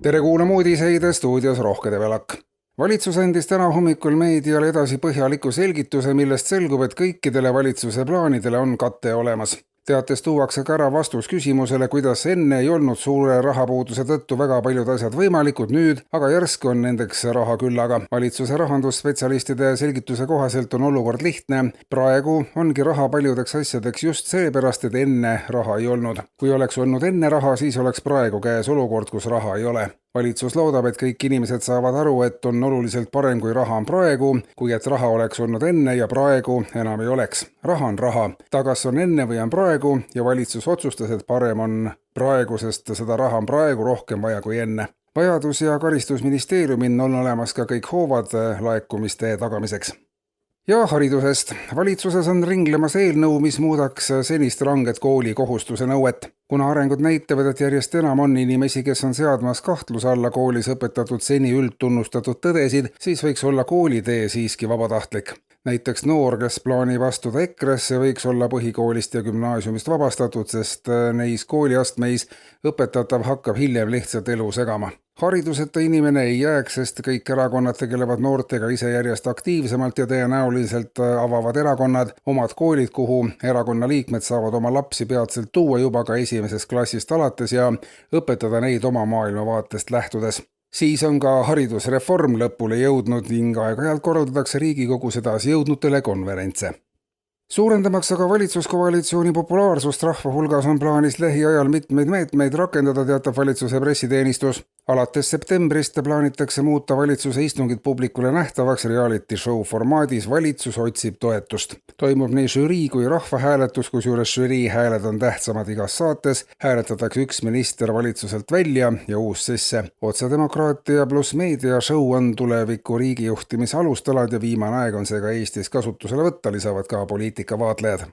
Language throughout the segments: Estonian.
Tere kuulama uudiseid, stuudios Rohke Develak. Valitsus andis täna hommikul meediale edasi põhjaliku selgituse, millest selgub, et kõikidele valitsuse plaanidele on kate olemas. Teates tuuakse ka ära vastus küsimusele, kuidas enne ei olnud suure rahapuuduse tõttu väga paljud asjad võimalikud, nüüd aga järsku on nendeks raha küllaga. Valitsuse rahandusspetsialistide selgituse kohaselt on olukord lihtne. Praegu ongi raha paljudeks asjadeks just seepärast, et enne raha ei olnud. Kui oleks olnud enne raha, siis oleks praegu käes olukord, kus raha ei ole. Valitsus loodab, et kõik inimesed saavad aru, et on oluliselt parem, kui raha on praegu, kui et raha oleks olnud enne ja praegu enam ei oleks. Raha on raha. Ta kas on enne või on praegu ja valitsus otsustas, et parem on praegu, sest seda raha on praegu rohkem vaja kui enne. Vajadus- ja karistusministeeriumil on olemas ka kõik hoovad laekumiste tagamiseks. Ja haridusest. Valitsuses on ringlemas eelnõu, mis muudaks senist ranget kooli kohustuse nõuet. Kuna arengud näitavad, et järjest enam on inimesi, kes on seadmas kahtluse alla koolis õpetatud seni üldtunnustatud tõdesid, siis võiks olla koolitee siiski vabatahtlik. Näiteks noor, kes plaanib astuda EKRE-sse, võiks olla põhikoolist ja gümnaasiumist vabastatud, sest neis kooliastmeis õpetatav hakkab hiljem lihtsalt elu segama. Hariduseta inimene ei jääks, sest kõik erakonnad tegelevad noortega ise järjest aktiivsemalt ja tõenäoliselt avavad erakonnad omad koolid, kuhu erakonna liikmed saavad oma lapsi peatselt tuua juba ka esimesest klassist alates ja õpetada neid oma maailmavaatest lähtudes. Siis on ka haridusreform lõpule jõudnud ning aeg-ajalt korraldatakse Riigikogus edasi jõudnutele konverentse. Suurendamaks aga valitsuskoalitsiooni populaarsust rahva hulgas on plaanis lähiajal mitmeid meetmeid rakendada, teatab valitsuse pressiteenistus. Alates septembrist plaanitakse muuta valitsuse istungid publikule nähtavaks reality show formaadis Valitsus otsib toetust. Toimub nii žürii kui rahvahääletus, kusjuures žürii hääled on tähtsamad igas saates. Hääletatakse üks minister valitsuselt välja ja uus sisse. Otsedemokraatia pluss meedia show on tuleviku riigijuhtimise alustalad ja viimane aeg on see ka Eestis kasutusele võtta, lisavad ka poliitikavaatlejad.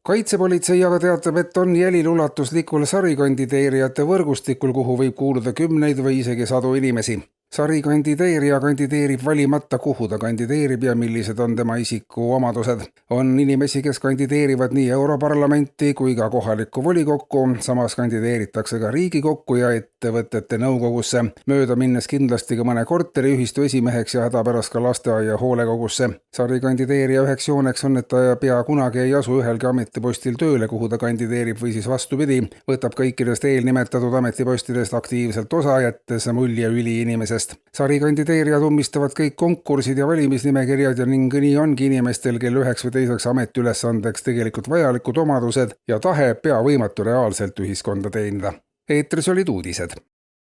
Kaitsepolitsei aga teatab, et on jälil ulatuslikul sarikandideerijate võrgustikul, kuhu võib kuuluda kümneid või isegi sadu inimesi. Sarikandideerija kandideerib valimata, kuhu ta kandideerib ja millised on tema isikuomadused. On inimesi, kes kandideerivad nii Europarlamenti kui ka kohalikku volikokku, samas kandideeritakse ka Riigikokku ja ettevõtete nõukogusse, mööda minnes kindlasti ka mõne korteriühistu esimeheks ja hädapärast ka lasteaia hoolekogusse. Sarikandideerija üheks jooneks on, et ta pea kunagi ei asu ühelgi ametipostil tööle, kuhu ta kandideerib, või siis vastupidi, võtab kõikidest eelnimetatud ametipostidest aktiivselt osa, jättes mulje üliinimesest. Sarikandideerijad ummistavad kõik konkursid ja valimisnimekirjad ja ning nii ongi inimestel, kel üheks või teiseks ametiülesandeks tegelikult vajalikud omadused ja tahe pea võimatu reaalselt ühiskonda teenida. Eetris olid uudised.